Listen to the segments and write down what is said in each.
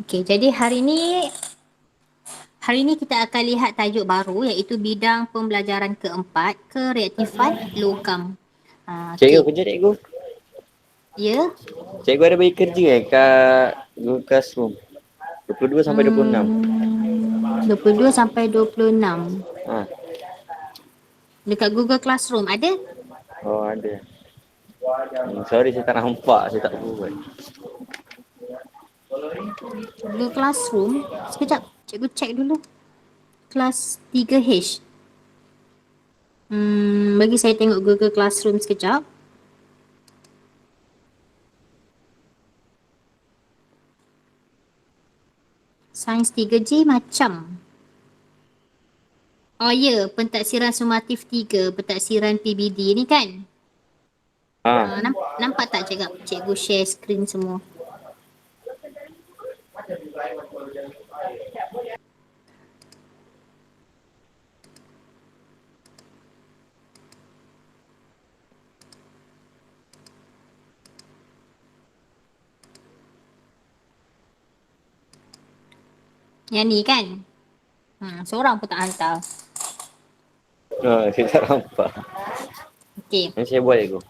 Okey, jadi hari ni kita akan lihat tajuk baru iaitu bidang pembelajaran keempat, kereaktifan logam. Cikgu, Okey. kerja cikgu. Ya. Cikgu ada bagi kerja kat Google Classroom. 22 sampai 26. 22 sampai 26. Ha. Dekat Google Classroom ada? Oh, ada. Sorry, saya tak nampak. Saya tak buat. Google Classroom. Sekejap, cikgu check dulu. Kelas 3H. Bagi saya tengok Google Classroom sekejap. Sains 3J macam. Oh ya, pentaksiran sumatif 3, pentaksiran PBD ni kan? Ha. Nampak tak cikgu share screen semua? Yang ni kan? Seorang pun tak hantar. Saya tak nampak. Okey. Yang saya buat cikgu.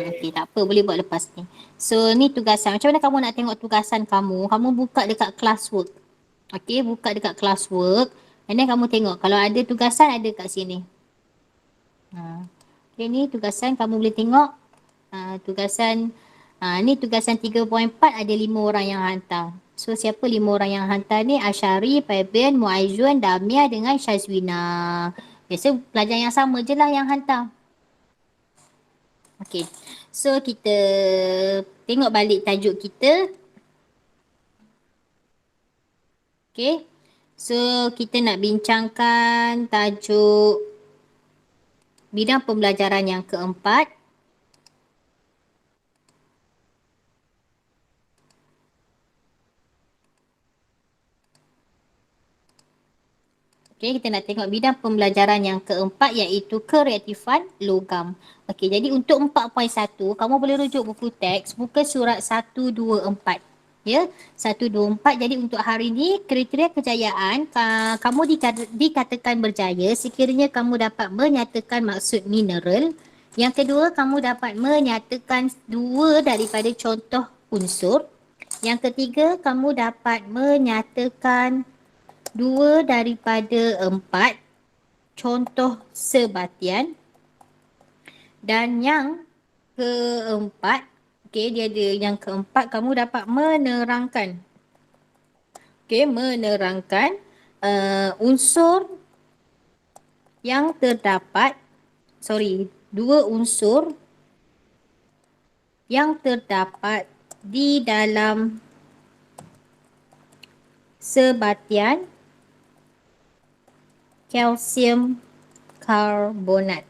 Okey, tak apa, boleh buat lepas ni. So, ni tugasan. Macam mana kamu nak tengok tugasan kamu? Kamu buka dekat classwork. Okey, buka dekat classwork. And then kamu tengok kalau ada tugasan ada kat sini. Okey, ni tugasan kamu boleh tengok. Tugasan ni tugasan 3.4 ada 5 orang yang hantar. So siapa 5 orang yang hantar ni? Asyari, Fabian, Muaizzuan, Damia dengan Syazwina. Biasa pelajar yang sama je lah yang hantar. Okey. So kita tengok balik tajuk kita. Okey. So kita nak bincangkan tajuk bidang pembelajaran yang keempat. Okey, kita nak tengok bidang pembelajaran yang keempat iaitu kereaktifan logam. Okey, jadi untuk 4.1, kamu boleh rujuk buku teks, buka surat 124. Ya, 124. Jadi untuk hari ini, kriteria kejayaan, kamu dikatakan berjaya sekiranya kamu dapat menyatakan maksud mineral. Yang kedua, kamu dapat menyatakan 2 daripada contoh unsur. Yang ketiga, kamu dapat menyatakan 2 daripada 4 contoh sebatian. Dan yang keempat, dia ada yang keempat, kamu dapat menerangkan. Menerangkan unsur yang terdapat, 2 unsur yang terdapat di dalam sebatian kalsium karbonat.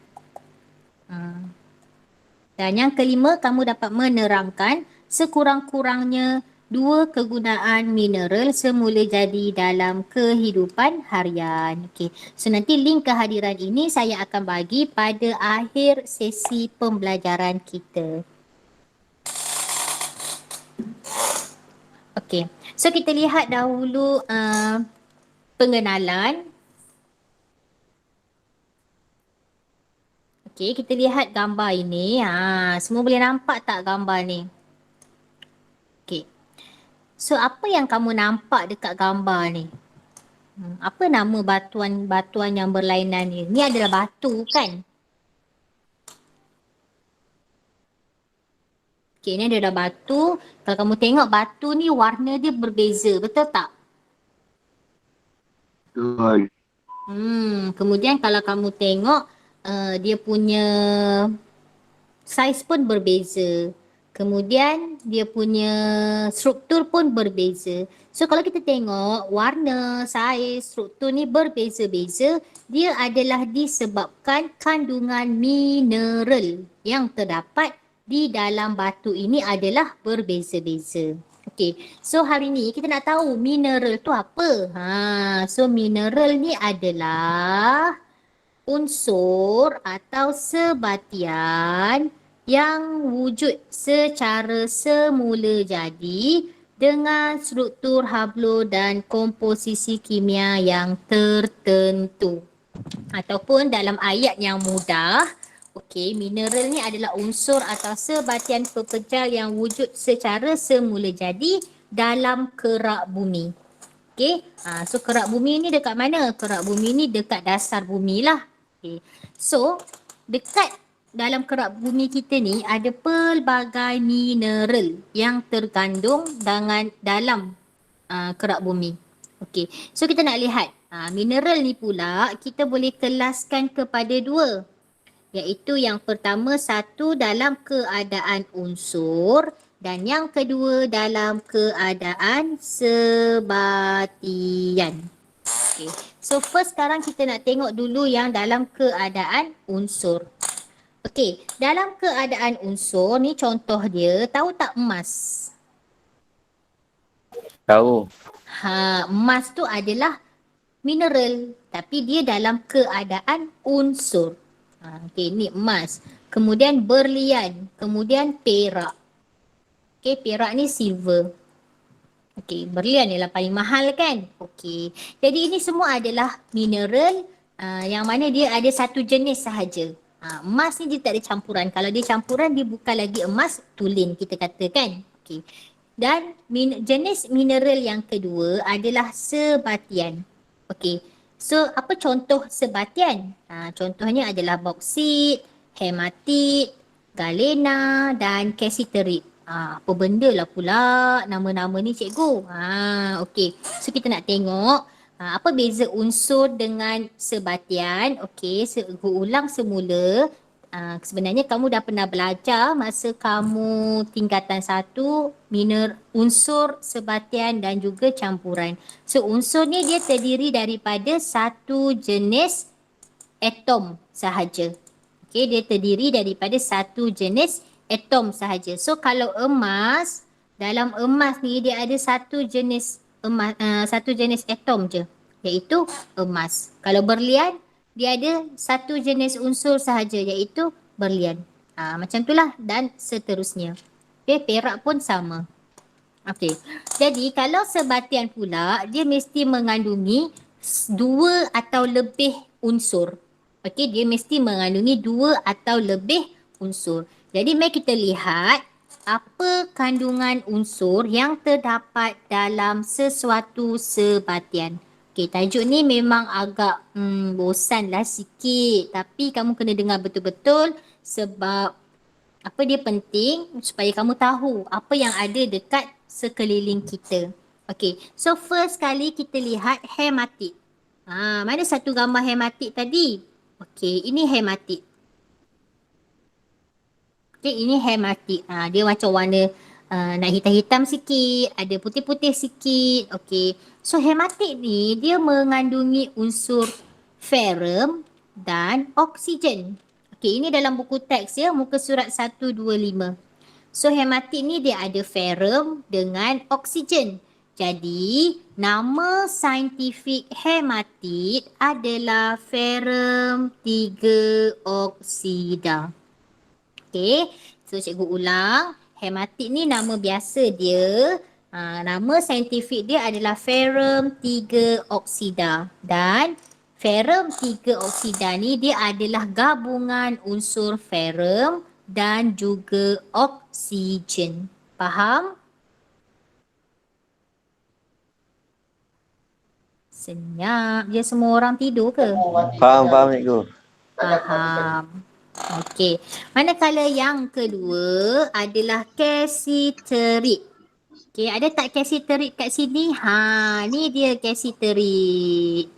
Dan yang kelima, kamu dapat menerangkan sekurang-kurangnya 2 kegunaan mineral semula jadi dalam kehidupan harian. Okey. So nanti link kehadiran ini saya akan bagi pada akhir sesi pembelajaran kita. Okey. So kita lihat dahulu pengenalan. Okey, kita lihat gambar ini. Semua boleh nampak tak gambar ni? Okey. So apa yang kamu nampak dekat gambar ni? Apa nama batuan yang berlainan ni? Ni adalah batu kan? Okey, ni adalah batu. Kalau kamu tengok batu ni warna dia berbeza, betul tak? Betul. Kemudian kalau kamu tengok dia punya saiz pun berbeza. Kemudian dia punya struktur pun berbeza. So kalau kita tengok warna, saiz, struktur ni berbeza-beza, dia adalah disebabkan kandungan mineral yang terdapat di dalam batu ini adalah berbeza-beza. Okey, so hari ni kita nak tahu mineral tu apa? So mineral ni adalah unsur atau sebatian yang wujud secara semula jadi dengan struktur haplo dan komposisi kimia yang tertentu. Ataupun dalam ayat yang mudah, okey, mineral ni adalah unsur atau sebatian pepejal yang wujud secara semula jadi dalam kerak bumi. Okey, so kerak bumi ni dekat mana? Kerak bumi ni dekat dasar bumi lah. Okey, so dekat dalam kerak bumi kita ni ada pelbagai mineral yang terkandung dalam kerak bumi. Okey, so kita nak lihat mineral ni pula kita boleh kelaskan kepada dua. Iaitu yang pertama satu dalam keadaan unsur dan yang kedua dalam keadaan sebatian. Okay. So first sekarang kita nak tengok dulu yang dalam keadaan unsur. Okey, dalam keadaan unsur ni contoh dia, tahu tak emas? Tahu. Emas tu adalah mineral tapi dia dalam keadaan unsur. Okey, ni emas. Kemudian berlian, kemudian perak. Okey, perak ni silver. Okey, berlian ialah paling mahal kan? Okey. Jadi ini semua adalah mineral yang mana dia ada satu jenis sahaja. Emas ni dia tak ada campuran. Kalau dia campuran dia bukan lagi emas, tulen kita katakan. Okey. Dan jenis mineral yang kedua adalah sebatian. Okey. So apa contoh sebatian? Contohnya adalah boksit, hematit, galena dan cassiterite. Apa benda lah pula nama-nama ni cikgu? Okey. So kita nak tengok apa beza unsur dengan sebatian. Okey, ulang semula. Sebenarnya kamu dah pernah belajar masa kamu tingkatan 1 unsur, sebatian dan juga campuran. So unsur ni dia terdiri daripada satu jenis atom sahaja. Okey, dia terdiri daripada satu jenis atom sahaja. So kalau emas, dalam emas ni dia ada satu jenis atom je, iaitu emas. Kalau berlian dia ada satu jenis unsur sahaja iaitu berlian. Macam itulah dan seterusnya. Okay, perak pun sama. Okey. Jadi kalau sebatian pula dia mesti mengandungi dua atau lebih unsur. Okey, dia mesti mengandungi dua atau lebih unsur. Jadi mari kita lihat apa kandungan unsur yang terdapat dalam sesuatu sebatian. Okey, tajuk ni memang agak bosanlah sikit, tapi kamu kena dengar betul-betul sebab apa dia penting supaya kamu tahu apa yang ada dekat sekeliling kita. Okey, so first kali kita lihat hematit. Mana satu gambar hematit tadi? Okey, ini hematit. Okey, ini hematit. Dia macam warna nak hitam-hitam sikit, ada putih-putih sikit. Okey. So hematit ni dia mengandungi unsur ferrum dan oksigen. Okey, ini dalam buku teks ya, muka surat 125. So hematit ni dia ada ferrum dengan oksigen. Jadi nama saintifik hematit adalah ferrum 3 oksida. Okey, so cikgu ulang. Hematit ni nama biasa dia. Nama saintifik dia adalah ferrum 3 oksida. Dan ferrum 3 oksida ni dia adalah gabungan unsur ferrum dan juga oksigen. Faham? Senyap je semua orang tidur ke? Faham cikgu. Faham. Okey. Manakala yang kedua adalah cassiterite. Okey, ada tak cassiterite kat sini? Ni dia cassiterite.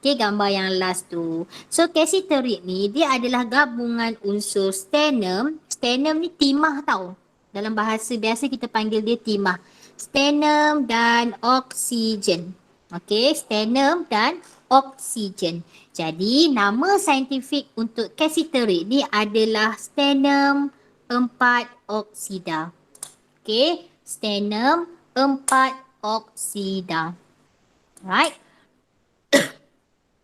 Okey, gambar yang last tu. So cassiterite ni dia adalah gabungan unsur stannum. Stannum ni timah tau. Dalam bahasa biasa kita panggil dia timah. Stannum dan oksigen. Okey, stannum dan oksigen. Jadi nama saintifik untuk cassiterite ni adalah stannum 4 oksida. Okey, stannum 4 oksida. Right?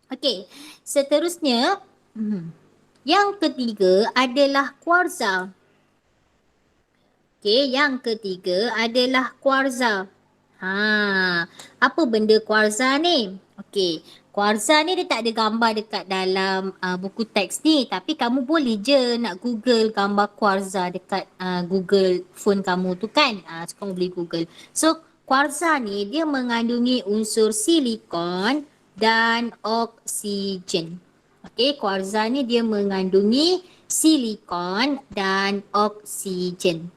Okey, seterusnya yang ketiga adalah kuarza. Okey, yang ketiga adalah kuarza. Apa benda kuarza ni? Okey, kuarza ni dia tak ada gambar dekat dalam buku teks ni, tapi kamu boleh je nak Google gambar kuarza dekat Google phone kamu tu kan. So kamu boleh Google. So kuarza ni dia mengandungi unsur silikon dan oksigen. Okey, kuarza ni dia mengandungi silikon dan oksigen.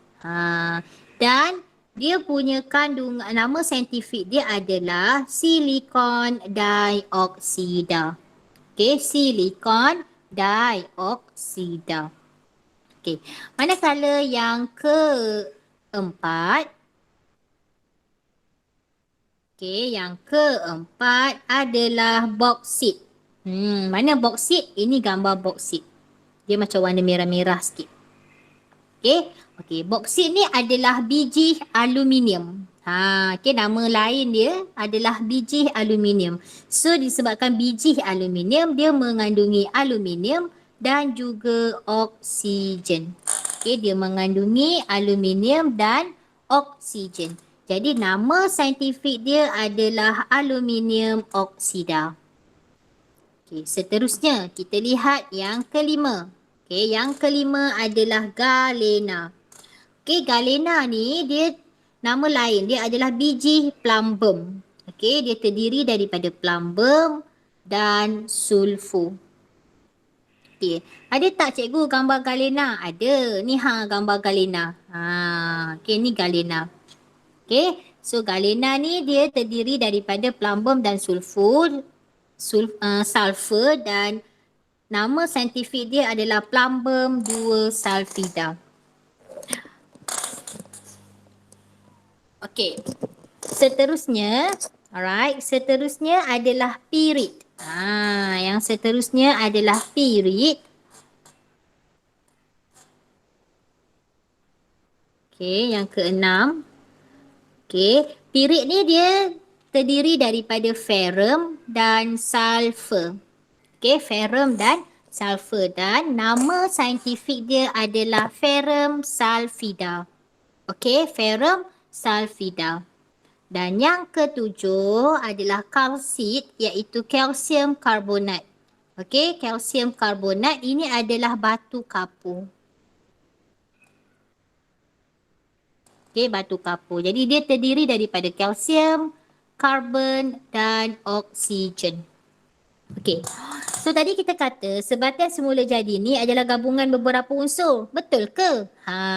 Dan dia punya kandungan, nama saintifik dia adalah silikon dioksida. Okey, silikon dioksida. Okey, manakala yang keempat, yang keempat adalah boksit. Mana boksit? Ini gambar boksit. Dia macam warna merah-merah sikit. Okey, boksit ni adalah biji aluminium. Nama lain dia adalah biji aluminium. So disebabkan biji aluminium, dia mengandungi aluminium dan juga oksigen. Dia mengandungi aluminium dan oksigen. Jadi nama saintifik dia adalah aluminium oksida. Seterusnya kita lihat yang kelima. Yang kelima adalah galena. Galena ni dia nama lain dia adalah biji plumbum. Dia terdiri daripada plumbum dan sulfur. Ada tak cikgu gambar galena? Ada. Ni gambar galena. Ni galena. So galena ni dia terdiri daripada plumbum dan sulfur, dan nama saintifik dia adalah plumbum 2 sulfida. Seterusnya, seterusnya adalah pirit. Yang seterusnya adalah pirit. Yang keenam. Pirit ni dia terdiri daripada ferrum dan sulfur. Ferrum dan sulfur, dan nama saintifik dia adalah ferrum sulfida. Ferrum sulfida. Dan yang ketujuh adalah kalsit, iaitu kalsium karbonat. Kalsium karbonat ini adalah batu kapur. Batu kapur. Jadi dia terdiri daripada kalsium, karbon dan oksigen. So tadi kita kata sebatian semula jadi ni adalah gabungan beberapa unsur. Betul ke?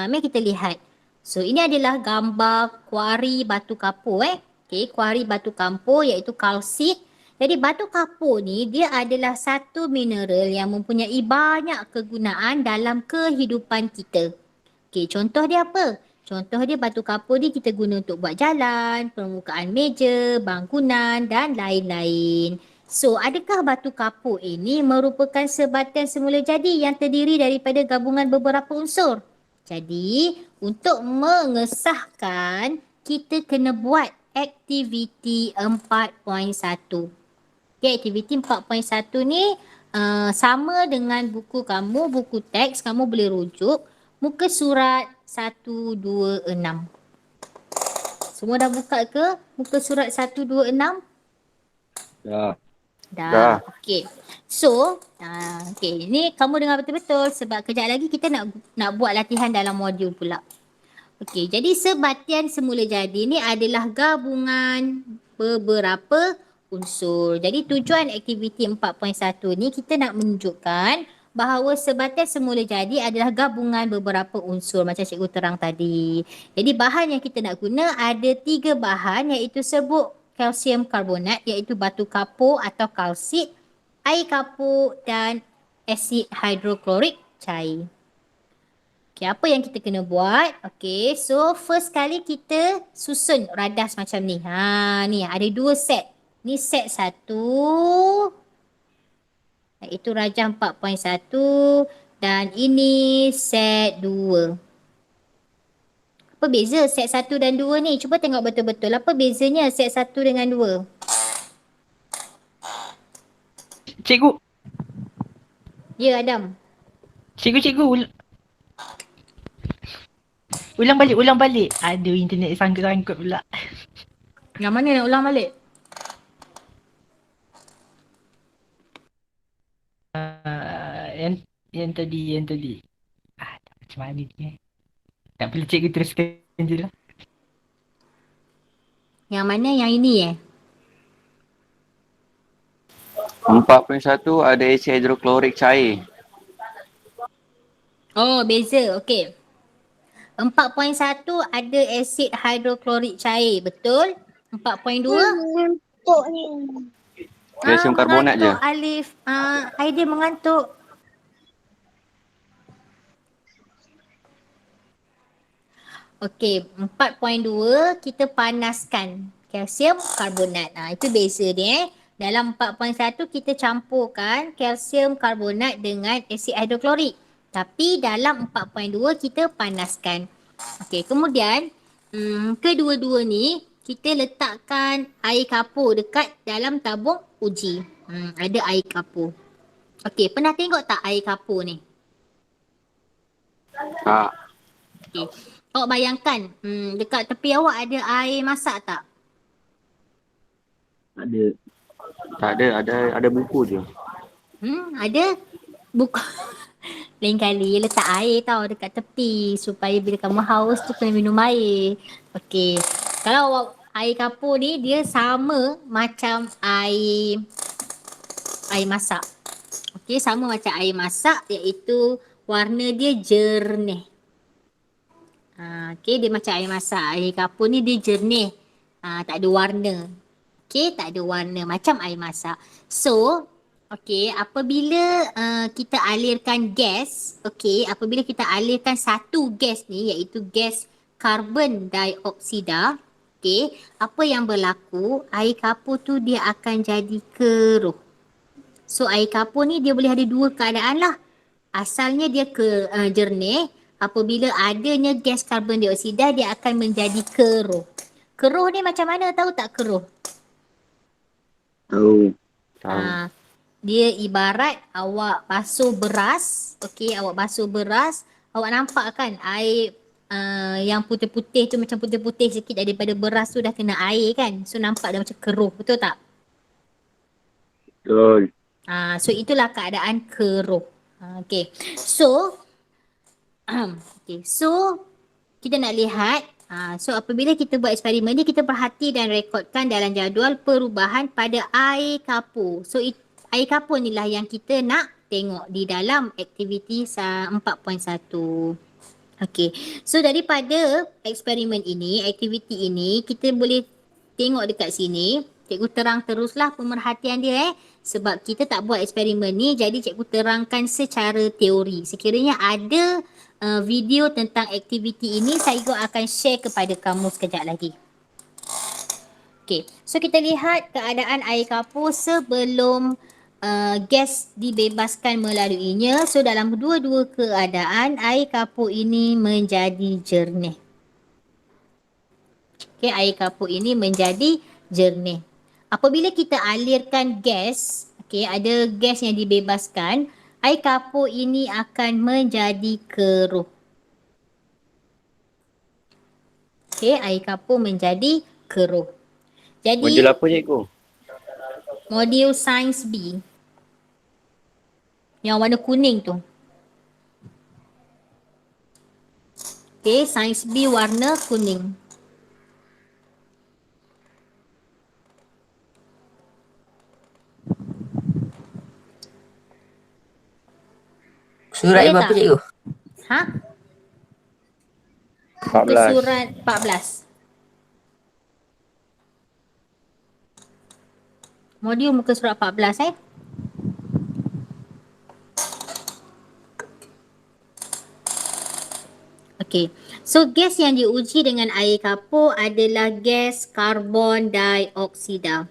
Mari kita lihat. So ini adalah gambar kuari batu kapur. Kuari batu kapur iaitu kalsit. Jadi batu kapur ni dia adalah satu mineral yang mempunyai banyak kegunaan dalam kehidupan kita. Contoh dia apa? Contoh dia batu kapur ni kita guna untuk buat jalan, permukaan meja, bangunan dan lain-lain. So, adakah batu kapur ini merupakan sebatian semula jadi yang terdiri daripada gabungan beberapa unsur? Jadi, untuk mengesahkan, kita kena buat aktiviti 4.1. Aktiviti 4.1 ni sama dengan buku kamu, buku teks kamu boleh rujuk muka surat 126. Semua dah buka ke muka surat 126? Dah. So, ni kamu dengar betul-betul sebab kejap lagi kita nak buat latihan dalam modul pula. Jadi sebatian semula jadi ni adalah gabungan beberapa unsur. Jadi tujuan aktiviti 4.1 ni kita nak menunjukkan bahawa sebatian semula jadi adalah gabungan beberapa unsur macam cikgu terang tadi. Jadi bahan yang kita nak guna ada 3 bahan iaitu serbuk kalsium karbonat iaitu batu kapur atau kalsit, air kapur dan asid hidroklorik cair. Apa yang kita kena buat? So first kali kita susun radas macam ni. Ni ada 2 set. Ni set 1 iaitu rajah 4.1 dan ini set 2. Apa beza set 1 dan 2 ni? Cuba tengok betul-betul. Apa bezanya set 1 dengan 2? Cikgu. Ya, Adam. Cikgu. Ulang balik. Aduh, internet sangkut-sangkut pula. Yang mana nak ulang balik? Yang tadi. Macam mana ni? Tak boleh cikgu teruskan je lah. Yang mana yang ini 4.1 ada asid hidroklorik cair. Oh, beza. Okey. 4.1 ada asid hidroklorik cair. Betul? 4.2? Mengantuk ni. Kalsium karbonat je. Mengantuk Alif. Aidil mengantuk. Okey, 4.2 kita panaskan kalsium karbonat. Itu beza dia. Dalam 4.1 kita campurkan kalsium karbonat dengan asid hidroklorik. Tapi dalam 4.2 kita panaskan. Okey, kemudian kedua-dua ni kita letakkan air kapur dekat dalam tabung uji. Ada air kapur. Okey, pernah tengok tak air kapur ni? Tak. Okey. Awak bayangkan, dekat tepi awak ada air masak tak? Tak ada buku je. Ada buku. Lain kali letak air tau dekat tepi supaya bila kamu haus tu kena minum air. Okey. Kalau awak air kapur ni dia sama macam air masak. Okey, sama macam air masak iaitu warna dia jernih. Okey, dia macam air masak. Air kapur ni dia jernih. Tak ada warna. Okey, tak ada warna macam air masak. So, okey, apabila kita alirkan gas, apabila kita alirkan satu gas ni iaitu gas karbon dioksida, apa yang berlaku? Air kapur tu dia akan jadi keruh. So, air kapur ni dia boleh ada dua keadaan lah. Asalnya dia jernih. Apabila adanya gas karbon dioksida, dia akan menjadi keruh. Keruh ni macam mana, tahu tak keruh? Tahu. Dia ibarat awak basuh beras. Awak basuh beras. Awak nampak kan air yang putih-putih tu macam putih-putih sikit daripada beras tu dah kena air kan. So nampak dia macam keruh, betul tak? Betul. So itulah keadaan keruh. So kita nak lihat. So apabila kita buat eksperimen ni, kita perhati dan rekodkan dalam jadual perubahan pada air kapur. So air kapur ni lah yang kita nak tengok di dalam aktiviti 4.1. So daripada eksperimen ini, aktiviti ini, kita boleh tengok dekat sini. Cikgu terang teruslah pemerhatian dia sebab kita tak buat eksperimen ni, jadi cikgu terangkan secara teori. Sekiranya ada video tentang aktiviti ini, saya akan share kepada kamu sekejap lagi. So kita lihat keadaan air kapur sebelum gas dibebaskan melaluinya. So dalam kedua-dua keadaan, air kapur ini menjadi jernih. Air kapur ini menjadi jernih. Apabila kita alirkan gas, ada gas yang dibebaskan, air kapur ini akan menjadi keruh. Air kapur menjadi keruh. Jadi, Modul apa cikgu? modul Sains B. Yang warna kuning tu. Sains B warna kuning. Surat Boleh yang berapa tak? cikgu? Muka 14. surat 14. Modul muka surat 14 So gas yang diuji dengan air kapur adalah gas karbon dioksida.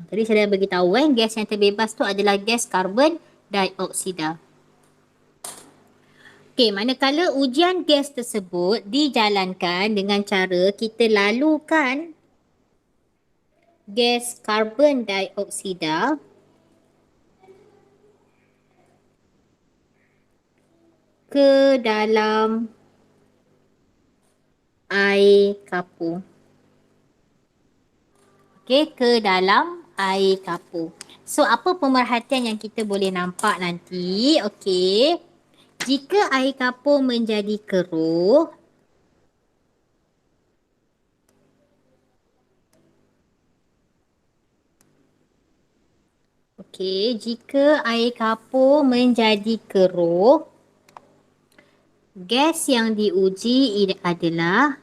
Tadi saya dah beritahu gas yang terbebas tu adalah gas karbon dioksida. Manakala ujian gas tersebut dijalankan dengan cara kita lalukan gas karbon dioksida ke dalam air kapur. Okey, ke dalam air kapur. So, apa pemerhatian yang kita boleh nampak nanti? Okey. Jika air kapur menjadi keruh, okey, jika air kapur menjadi keruh, gas yang diuji adalah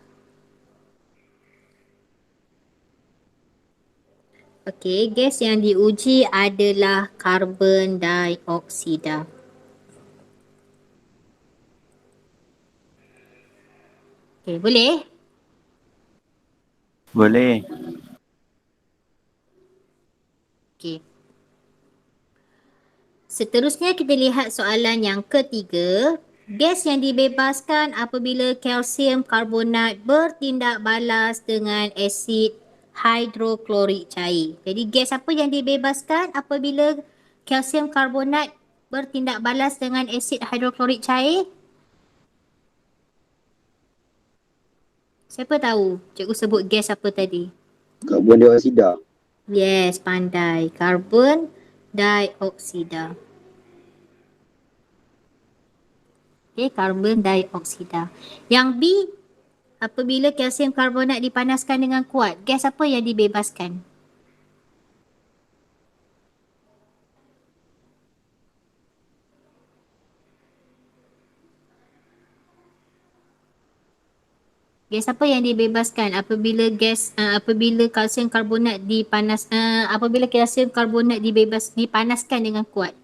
okey, gas yang diuji adalah karbon dioksida. Okey, boleh? Boleh. Okey. Seterusnya kita lihat soalan yang ketiga. Gas yang dibebaskan apabila kalsium karbonat bertindak balas dengan asid hidroklorik cair. Jadi gas apa yang dibebaskan apabila kalsium karbonat bertindak balas dengan asid hidroklorik cair? Siapa tahu? Cikgu sebut gas apa tadi? Karbon dioksida. Yes, pandai. Karbon dioksida. Okay, karbon dioksida. Yang B, apabila kalsium karbonat dipanaskan dengan kuat, gas apa yang dibebaskan? Gas apa yang dibebaskan apabila kalsium karbonat apabila kalsium karbonat dipanaskan dengan kuat?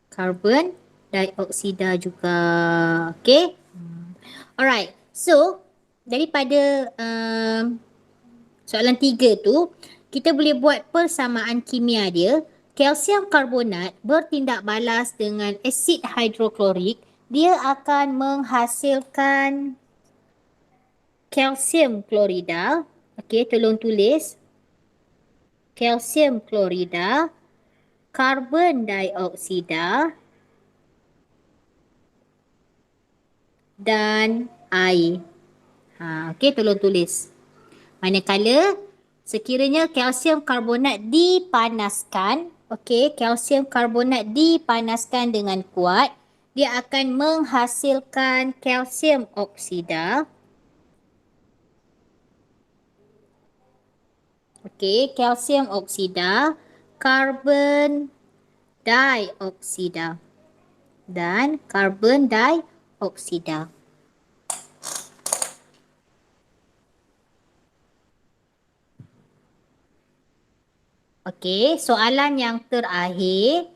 Karbon dioksida juga. Okay. Alright. So, daripada soalan 3 tu, kita boleh buat persamaan kimia dia. Kalsium karbonat bertindak balas dengan asid hidroklorik, dia akan menghasilkan kalsium klorida. Okey, tolong tulis. Kalsium klorida, karbon dioksida dan air. Okey, tolong tulis. Manakala sekiranya kalsium karbonat dipanaskan, okey, kalsium karbonat dipanaskan dengan kuat, dia akan menghasilkan kalsium oksida. Okey, kalsium oksida, karbon dioksida dan karbon dioksida. Okey, soalan yang terakhir.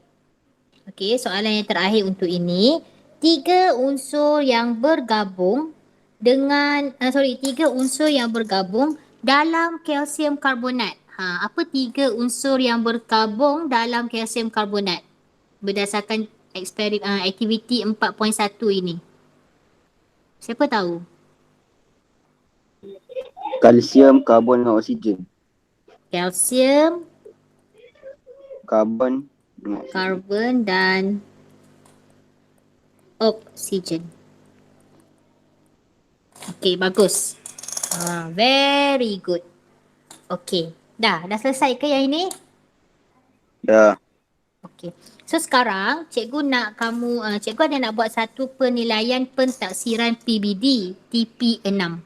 Okey, soalan yang terakhir untuk ini. Tiga unsur yang bergabung tiga unsur yang bergabung dalam kalsium karbonat. Apa tiga unsur yang bergabung dalam kalsium karbonat? Berdasarkan aktiviti 4.1 ini. Siapa tahu? Kalsium, karbon dan oksigen. Kalsium, Karbon dengan oksigen. karbon dan oksigen. Okey, bagus. Very good. Okey. Dah selesai ke yang ini? Dah. Okey. So sekarang cikgu nak cikgu ada nak buat satu penilaian pentaksiran PBD TP6.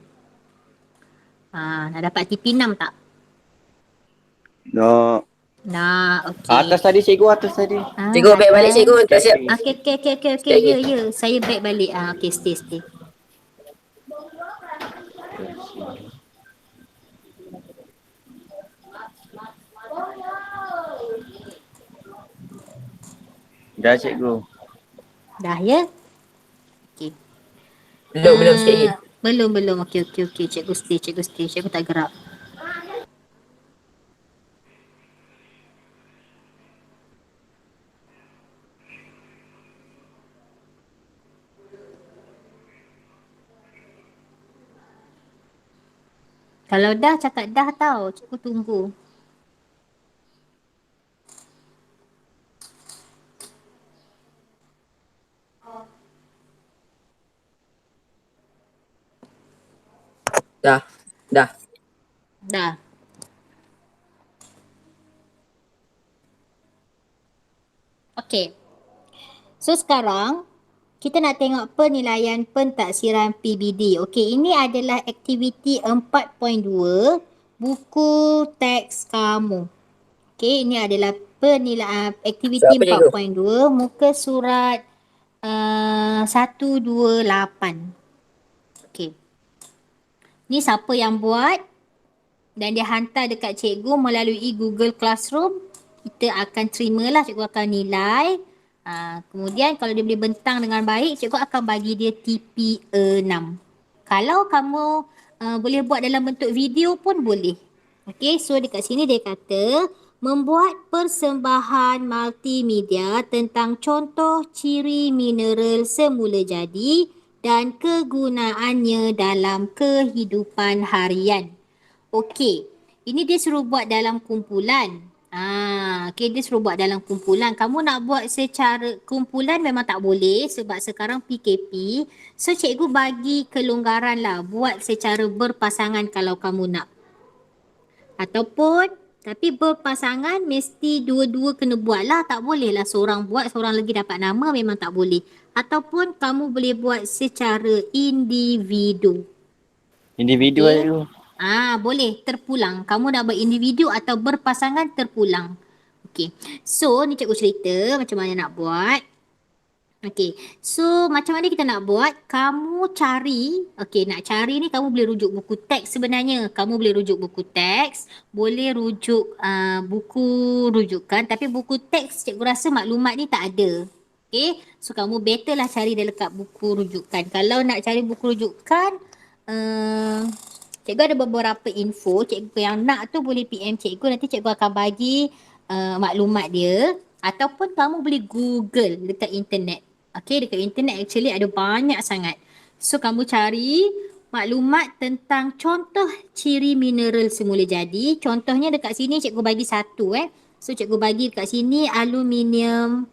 Nak dapat TP6 tak? Nak. Nak, okey. Atas tadi cikgu, atas tadi. Cikgu back balik cikgu, tak siap. Okey. Ya. Saya back balik. Okey, stay. Dah cikgu. Dah ya? Okey. Belum sikit lagi. Belum. Okey. Cikgu stay. Cikgu tak gerak. Kalau dah cakap dah tau, cikgu tunggu. Dah. Dah. Okey. So sekarang kita nak tengok penilaian pentaksiran PBD. Okey, ini adalah aktiviti 4.2 buku teks kamu. Okey, ini adalah penilaian aktiviti Siapa, cikgu? 4.2 muka surat 128. Okey. Ni siapa yang buat dan dia hantar dekat cikgu melalui Google Classroom. Kita akan terimalah, cikgu akan nilai. Kemudian kalau dia boleh bentang dengan baik, cikgu akan bagi dia TP 6. Kalau kamu boleh buat dalam bentuk video pun boleh. Okey, so dekat sini dia kata membuat persembahan multimedia tentang contoh ciri mineral semula jadi dan kegunaannya dalam kehidupan harian. Okey, ini dia suruh buat dalam kumpulan. Okey, dia suruh buat dalam kumpulan. Kamu nak buat secara kumpulan memang tak boleh sebab sekarang PKP. So, cikgu bagi kelonggaran lah. Buat secara berpasangan kalau kamu nak. Ataupun, tapi berpasangan mesti dua-dua kena buat lah. Tak boleh lah seorang buat, seorang lagi dapat nama, memang tak boleh. Ataupun kamu boleh buat secara individu. Individu Okey. ada tu. Boleh terpulang. Kamu nak buat individu atau berpasangan terpulang. Okey. So, ni cikgu cerita macam mana nak buat. Okey. So, macam mana kita nak buat? Kamu cari. Okey, nak cari ni kamu boleh rujuk buku teks sebenarnya. Kamu boleh rujuk buku teks. Boleh rujuk buku rujukan. Tapi buku teks cikgu rasa maklumat ni tak ada. Okey. So, kamu better lah cari dia dekat buku rujukan. Kalau nak cari buku rujukan, cikgu ada beberapa info. Cikgu yang nak tu boleh PM cikgu. Nanti cikgu akan bagi maklumat dia. Ataupun kamu boleh Google dekat internet. Okey, dekat internet actually ada banyak sangat. So, kamu cari maklumat tentang contoh ciri mineral semula jadi. Contohnya dekat sini cikgu bagi satu. So, cikgu bagi dekat sini aluminium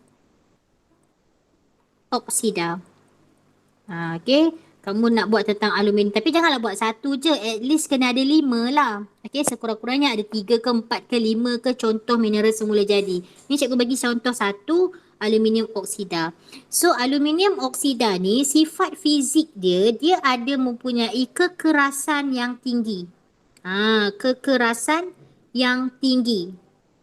oksida. Okey. Kamu nak buat tentang aluminium. Tapi janganlah buat satu je. At least kena ada 5 lah. Okey, sekurang-kurangnya ada 3 ke 4 ke 5 ke contoh mineral semula jadi. Ni cikgu bagi contoh satu, aluminium oksida. So, aluminium oksida ni sifat fizik dia ada mempunyai kekerasan yang tinggi. Kekerasan yang tinggi.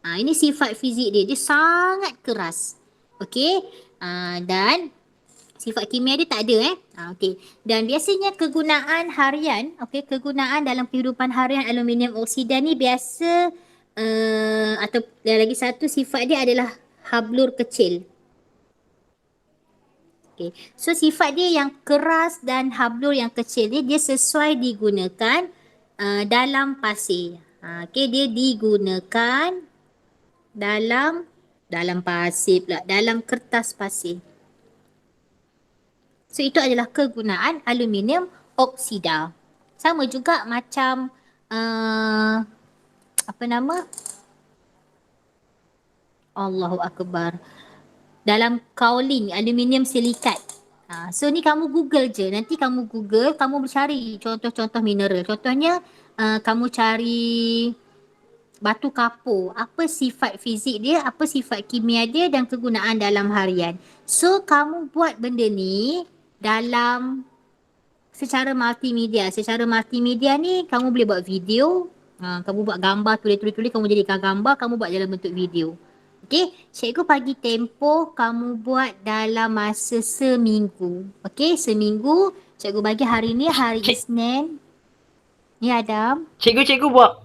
Ini sifat fizik dia. Dia sangat keras. Okey. Dan sifat kimia dia tak ada okey. Dan biasanya kegunaan harian, okey, kegunaan dalam kehidupan harian aluminium oksida ni biasa atau lagi satu sifat dia adalah hablur kecil. Okey. So sifat dia yang keras dan hablur yang kecil ni dia sesuai digunakan dalam pasir. Okey, dia digunakan dalam pasir pula, dalam kertas pasir. So, itu adalah kegunaan aluminium oksida. Sama juga macam, Allahu Akbar. Dalam kaolin, aluminium silikat. So, ni kamu Google je. Nanti kamu Google, kamu cari contoh-contoh mineral. Contohnya, kamu cari batu kapur. Apa sifat fizik dia, apa sifat kimia dia dan kegunaan dalam harian. So, kamu buat benda ni dalam secara multimedia. Secara multimedia ni kamu boleh buat video, kamu buat gambar, tulis-tulis, kamu jadikan gambar, kamu buat dalam bentuk video. Okey, cikgu bagi tempoh kamu buat dalam masa seminggu. Okey, seminggu. Cikgu bagi hari ni hari Isnin. Ni Adam. Cikgu buat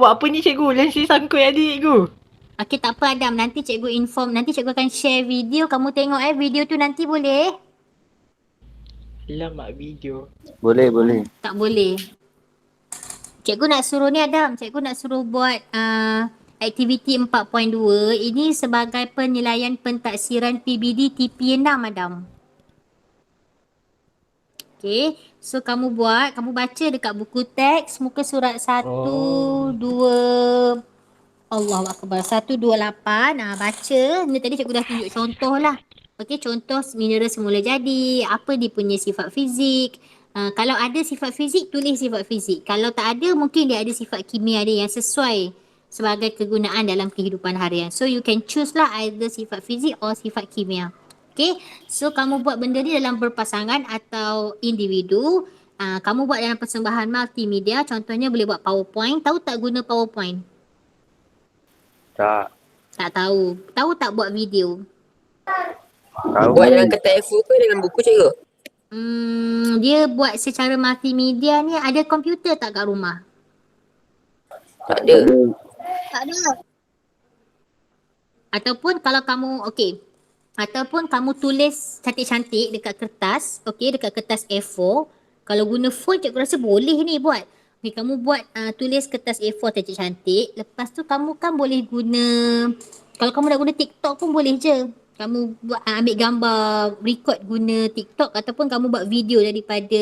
apa ni cikgu? Lensi sangkut adik cikgu. Okey, tak apa Adam. Nanti cikgu inform. Nanti cikgu akan share video. Kamu tengok video tu nanti boleh? Lama video. Boleh. Tak boleh. Cikgu nak suruh ni Adam. Cikgu nak suruh buat aktiviti 4.2. Ini sebagai penilaian pentaksiran PBD TP6 Adam. Okay. So kamu buat. Kamu baca dekat buku teks. Muka surat 1, 2... Allahu Akbar. 128. Baca. Ni tadi cikgu dah tunjuk contoh lah. Okey, contoh mineral semula jadi, apa dia punya sifat fizik, Kalau ada sifat fizik, tulis sifat fizik. Kalau tak ada, mungkin dia ada sifat kimia dia yang sesuai sebagai kegunaan dalam kehidupan harian. So you can choose lah either sifat fizik or sifat kimia. Okay, so kamu buat benda ni dalam berpasangan atau individu. Kamu buat dalam persembahan multimedia, contohnya boleh buat PowerPoint. Tahu tak guna PowerPoint? Tak. Tak tahu. Tahu tak buat video? Tahu. Buat dengan kertas A4 ke dengan buku cikgu? Dia buat secara multimedia ni, ada komputer tak kat rumah? Tak ada. Tak ada. Ataupun kalau kamu, ataupun kamu tulis cantik-cantik dekat kertas, dekat kertas A4. Kalau guna phone, cikgu rasa boleh ni buat. Kamu buat tulis kertas A4 cantik-cantik. Lepas tu kamu kan boleh guna, kalau kamu nak guna TikTok pun boleh je. Kamu buat ambil gambar, record guna TikTok ataupun kamu buat video daripada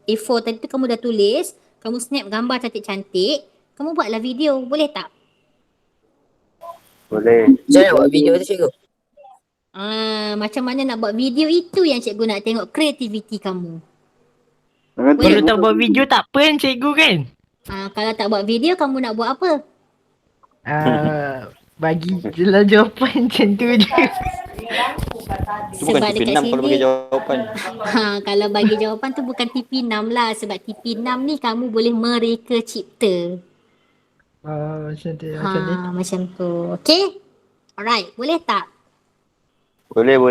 A4 tadi tu kamu dah tulis. Kamu snap gambar cantik-cantik. Kamu buatlah video. Boleh tak? Boleh. Macam mana nak buat video tu cikgu? Macam mana nak buat video itu yang cikgu nak tengok kreativiti kamu. Kalau tak buat video tak apa kan cikgu kan? Kalau tak buat video, kamu nak buat apa? Bagi je lah jawapan macam tu je. Itu bukan Sebab TV6 dekat kalau sini, bagi jawapan. kalau bagi jawapan tu bukan TP6 lah. Sebab TP6 ni kamu boleh mereka cipta. Macam tu, macam tu. Macam tu. Okay? Alright, boleh tak? Boleh.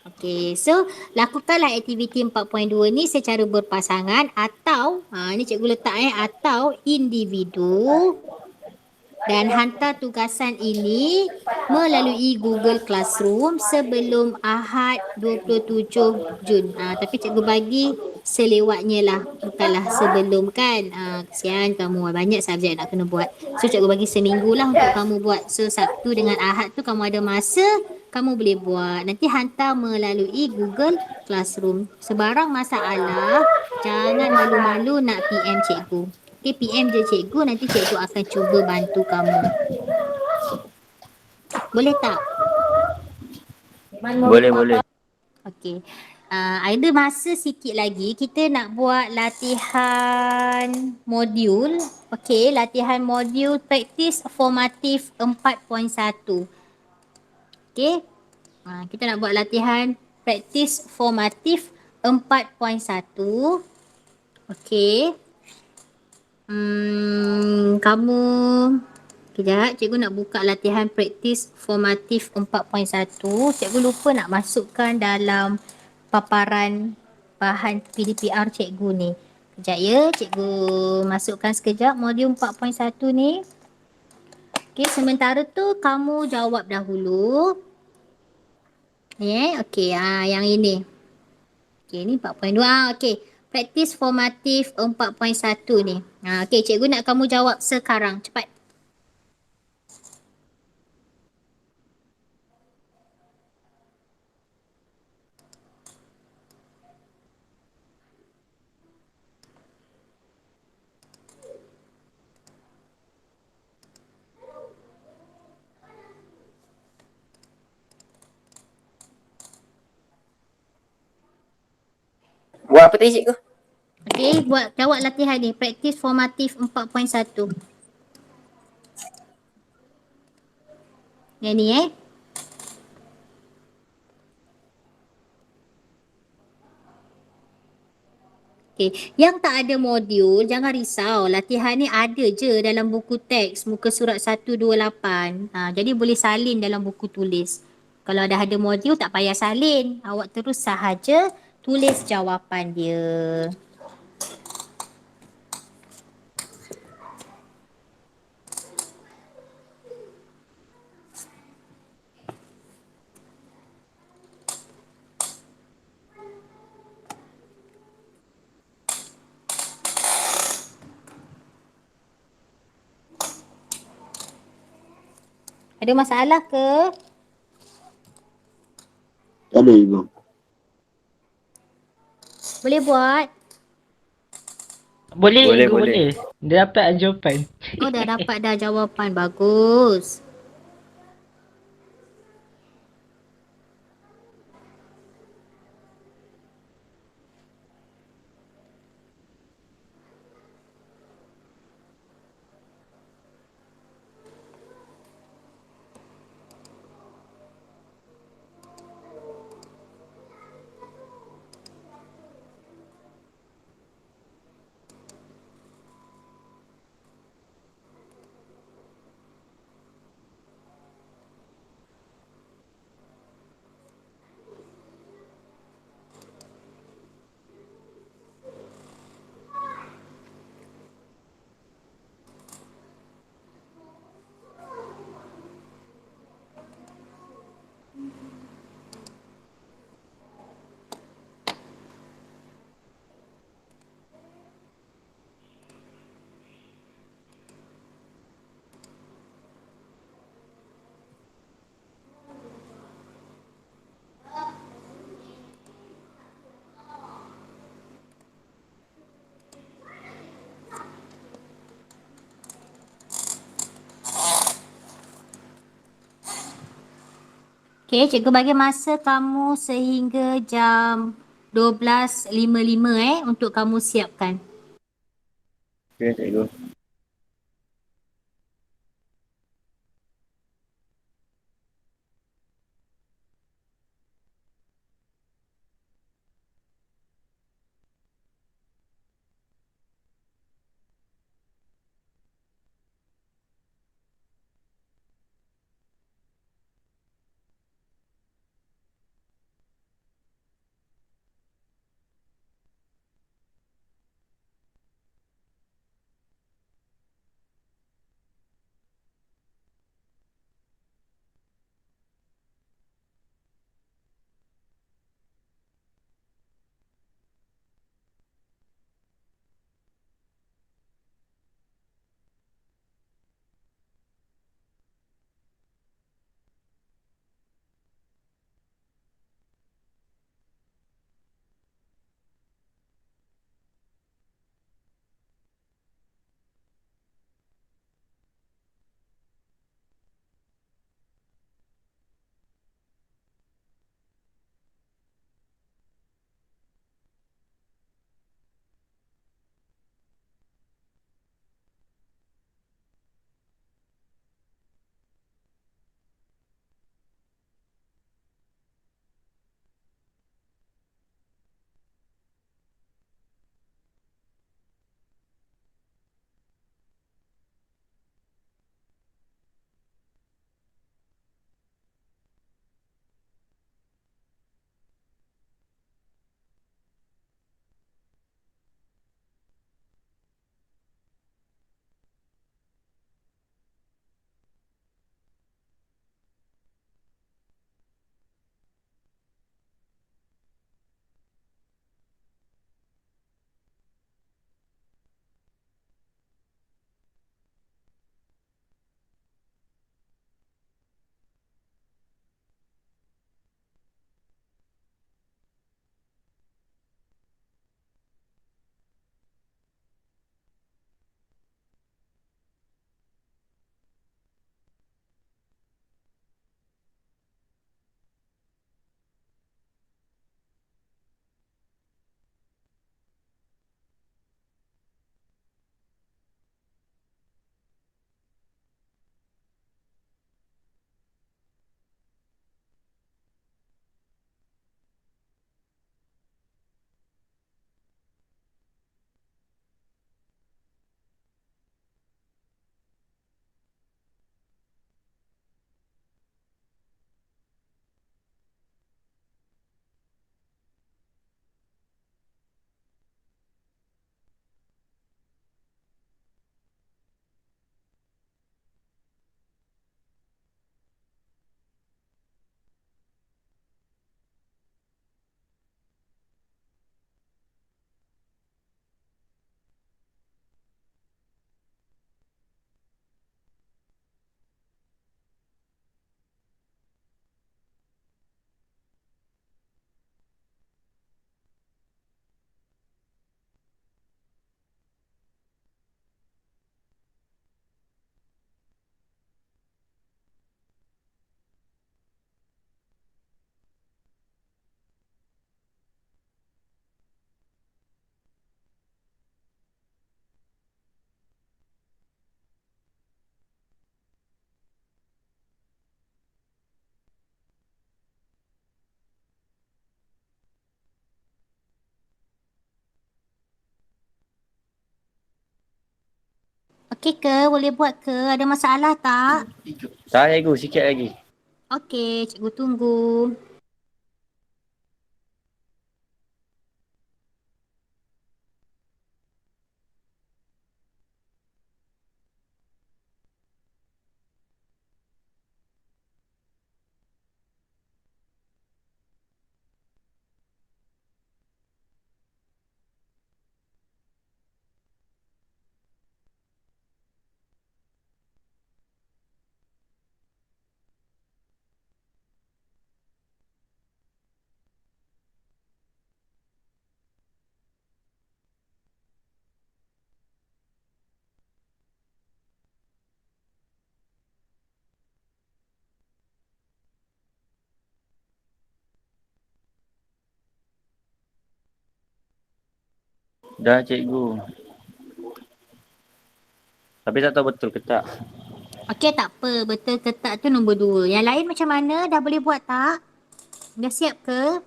Okay, so lakukanlah aktiviti 4.2 ni secara berpasangan atau, ni cikgu letak atau individu dan hantar tugasan ini melalui Google Classroom sebelum Ahad 27 Jun. Tapi cikgu bagi selewatnya lah, bukanlah sebelum kan. Kesian kamu, banyak subjek nak kena buat. So cikgu bagi seminggu lah untuk kamu buat. So Sabtu dengan Ahad tu kamu ada masa, kamu boleh buat. Nanti hantar melalui Google Classroom. Sebarang masalah, jangan malu-malu nak PM cikgu. Okay, PM je cikgu, nanti cikgu akan cuba bantu kamu. Boleh tak? Boleh. Okay. Ada masa sikit lagi, kita nak buat latihan modul. Okay, latihan modul praktis formatif 4.1. Okay. Kita nak buat latihan praktis formatif 4.1. Okay. Kamu kejap, cikgu nak buka latihan praktis formatif 4.1. Cikgu lupa nak masukkan dalam paparan bahan PDPR cikgu ni. Kejap ya, cikgu masukkan sekejap modul 4.1 ni. Okey, sementara tu kamu jawab dahulu. Okey, yang ini. Okey, ni 4.2. Okey. Praktis formatif 4.1 ni. Okey, cikgu nak kamu jawab sekarang. Cepat. Buat apa tadi cikgu? Okey, jawab latihan ni. Praktis formatif 4.1. Yang ni Okay. Yang tak ada modul, jangan risau. Latihan ni ada je dalam buku teks, muka surat 128. Jadi boleh salin dalam buku tulis. Kalau dah ada modul, tak payah salin. Awak terus sahaja tulis jawapan dia. Ada masalah ke? Tak ada, Ibu. Boleh buat? Boleh. Boleh. Dia dapat jawapan. Oh, dah dapat dah jawapan. Bagus. Okey, cikgu bagi masa kamu sehingga jam 12.55 untuk kamu siapkan. Okey, cikgu. Okey ke? Boleh buat ke? Ada masalah tak? Tak, cikgu. Sikit lagi. Okey, cikgu tunggu. Dah cikgu. Tapi tak tahu betul ke tak. Okey, tak apa. Betul ke tak tu nombor 2. Yang lain macam mana? Dah boleh buat tak? Dah siap ke?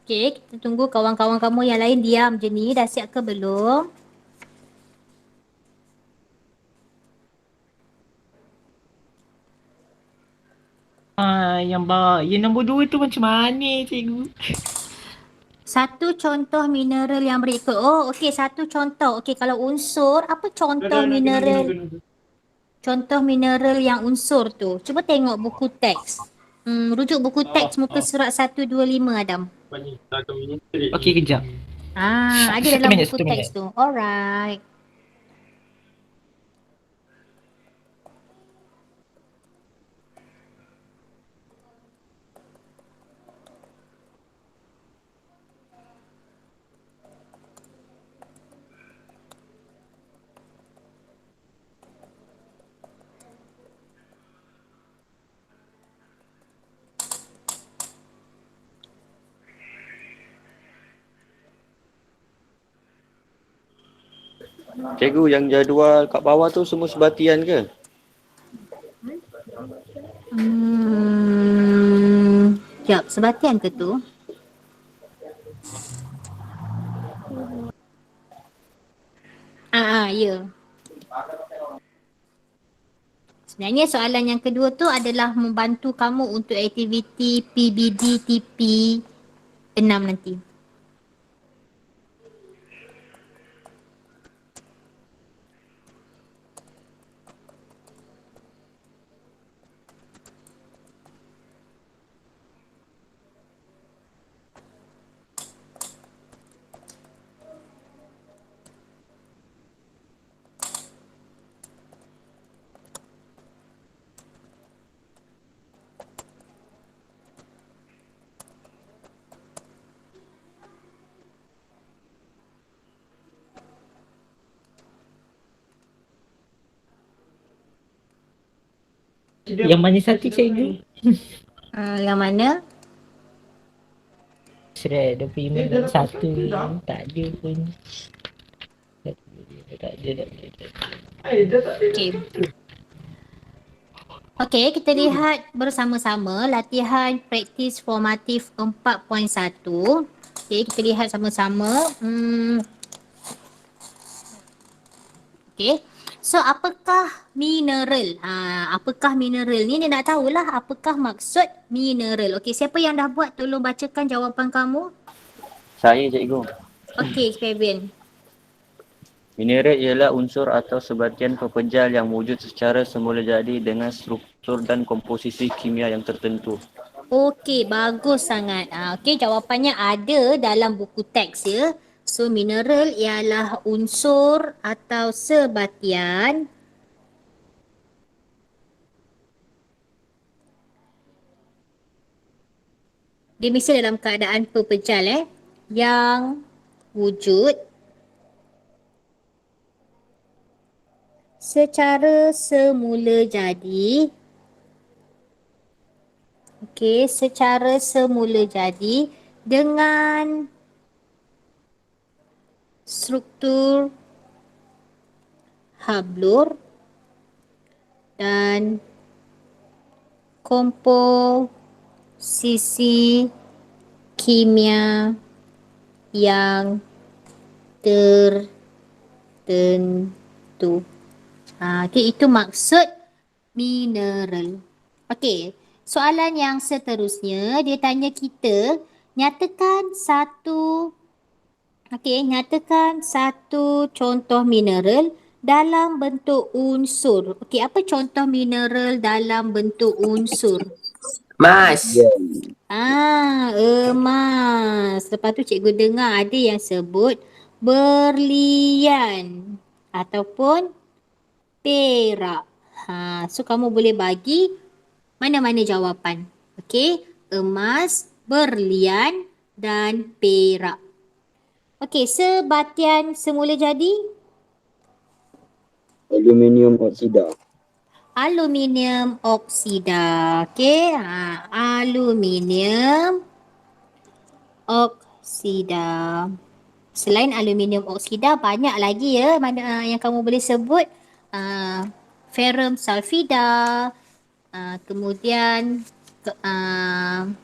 Okey, kita tunggu kawan-kawan kamu yang lain diam je ni. Dah siap ke belum? Yang nombor 2 tu macam mana cikgu? Satu contoh mineral yang berikut. Oh, okey. Satu contoh. Okey, kalau unsur, apa contoh mineral? Contoh mineral yang unsur tu. Cuba tengok buku teks. Rujuk buku teks muka surat 125, Adam. Okey, kejap. Ada Satu dalam minit, buku satu teks minit. tu. Alright. Cikgu, yang jadual kat bawah tu semua sebatian ke? Sekejap, sebatian ke tu? Ya. Sebenarnya soalan yang kedua tu adalah membantu kamu untuk aktiviti PBD TP 6 nanti. Yang mana satu cikgu? Yang mana? Surat 25 satu tak ada pun. Tak ada. Okey. Okey, kita lihat bersama-sama latihan praktis formatif 4.1. Okey, kita lihat sama-sama. Okey. So, apakah mineral? Apakah mineral ni? Dia nak tahulah apakah maksud mineral. Okey, siapa yang dah buat tolong bacakan jawapan kamu. Saya cikgu. Okey, Kevin. Mineral ialah unsur atau sebatian pepejal yang wujud secara semula jadi dengan struktur dan komposisi kimia yang tertentu. Okey, bagus sangat. Okey, jawapannya ada dalam buku teks ya. So, mineral ialah unsur atau sebatian dia mesti dalam keadaan pepejal yang wujud secara semula jadi. Okey, secara semula jadi dengan struktur hablur dan komposisi kimia yang tertentu. Okey, itu maksud mineral. Okey, soalan yang seterusnya dia tanya kita nyatakan satu contoh mineral dalam bentuk unsur. Okey, apa contoh mineral dalam bentuk unsur? Mas. Emas. Lepas tu cikgu dengar ada yang sebut berlian ataupun perak. So kamu boleh bagi mana-mana jawapan. Okey, emas, berlian dan perak. Okey, sebatian semula jadi Aluminium oksida. aluminium oksida. Okey, aluminium oksida. Selain aluminium oksida, banyak lagi ya mana yang kamu boleh sebut. Ferrum sulfida, kemudian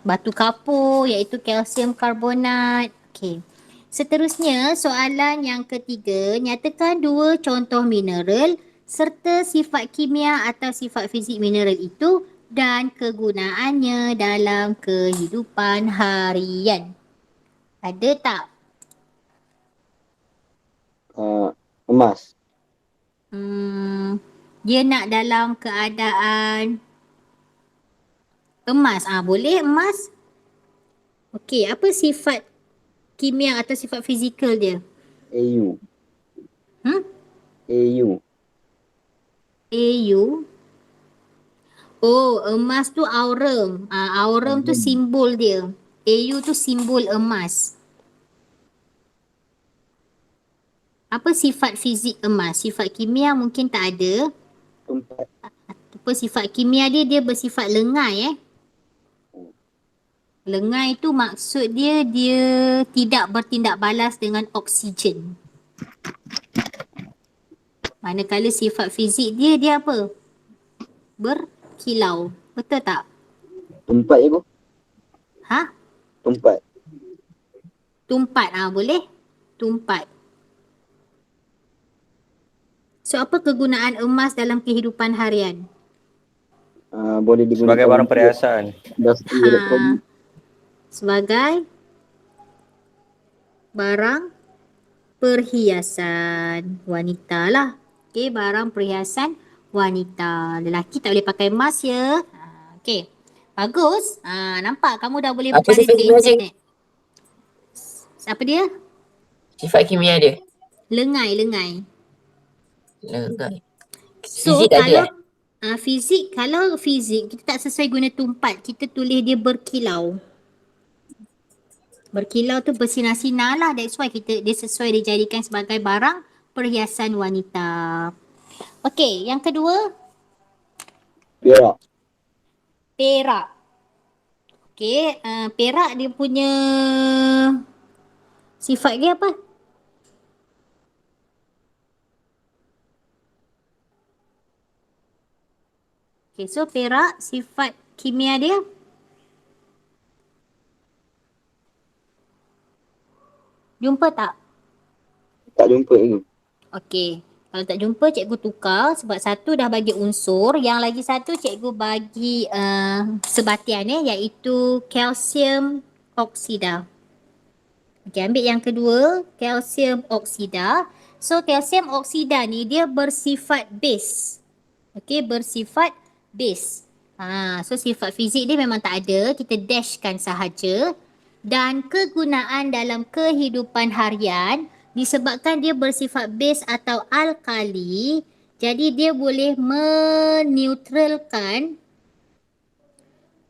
batu kapur iaitu kalsium karbonat. Okey. Seterusnya, soalan yang ketiga, nyatakan dua contoh mineral serta sifat kimia atau sifat fizik mineral itu dan kegunaannya dalam kehidupan harian. Ada tak? Emas. Dia nak dalam keadaan emas. Boleh emas. Okey, apa sifat kimia atau sifat fizikal dia? AU. Hmm? AU. AU. Oh, emas tu aurum. Aurum tu simbol dia. AU tu simbol emas. Apa sifat fizik emas? Sifat kimia mungkin tak ada. Tempat. Apa sifat kimia dia? Dia bersifat lengai Lengai tu maksud dia tidak bertindak balas dengan oksigen. Manakala sifat fizik dia apa? Berkilau. Betul tak? Tempat je, Bu. Ha? Tempat. Tumpat. Boleh? Tumpat. So, apa kegunaan emas dalam kehidupan harian? Boleh digunakan Sebagai barang perhiasan. industri elektronik. Sebagai barang perhiasan wanita lah. Okey, barang perhiasan wanita. Lelaki tak boleh pakai emas ya. Okey. Bagus. Nampak kamu dah boleh Apa berbaris sifat ke kimia, Cik? internet. Apa dia? Sifat kimia dia. Lengai. Lengai. So, Fizik tak ada. fizik, kalau fizik kita tak sesuai guna tumpat, kita tulis dia berkilau. Berkilau tu bersinar-sinar lah. That's why dia sesuai dijadikan sebagai barang perhiasan wanita. Okey, yang kedua, Perak. perak. Okey, perak dia punya sifat dia apa? Okey, so perak sifat kimia dia jumpa tak? Tak jumpa lagi. Okey, kalau tak jumpa cikgu tukar sebab satu dah bagi unsur, yang lagi satu cikgu bagi sebatian iaitu kalsium oksida. Okey, ambil yang kedua, kalsium oksida. So kalsium oksida ni dia bersifat base. Okey, bersifat base. So sifat fizik dia memang tak ada, kita dashkan sahaja. Dan kegunaan dalam kehidupan harian disebabkan dia bersifat base atau alkali, jadi dia boleh meneutralkan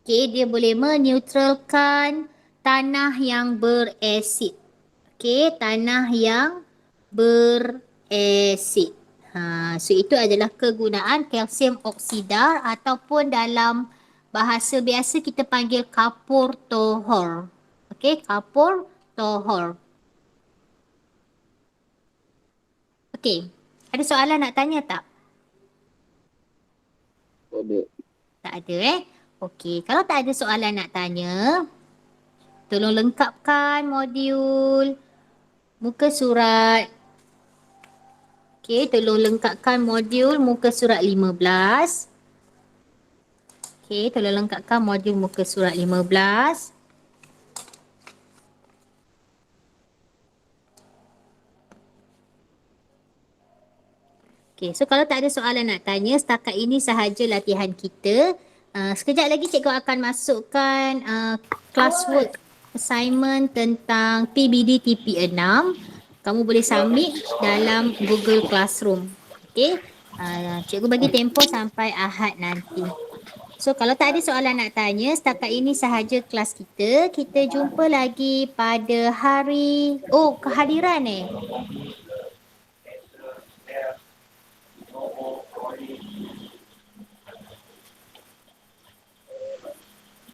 dia boleh meneutralkan tanah yang berasid. Tanah yang berasid. So itu adalah kegunaan kalsium oksida ataupun dalam bahasa biasa kita panggil kapur tohor. Kapur tohor. Okey, ada soalan nak tanya tak? Tak ada. Tak ada Okey, kalau tak ada soalan nak tanya, tolong lengkapkan modul muka surat. Okey, tolong lengkapkan modul muka surat 15. Okey, tolong lengkapkan modul muka surat 15. Okay, so kalau tak ada soalan nak tanya, setakat ini sahaja latihan kita. Sekejap lagi cikgu akan masukkan classwork assignment tentang PBD TP6. Kamu boleh submit dalam Google Classroom. Okay, cikgu bagi tempoh sampai Ahad nanti. So kalau tak ada soalan nak tanya, setakat ini sahaja kelas kita. Kita jumpa lagi pada hari, kehadiran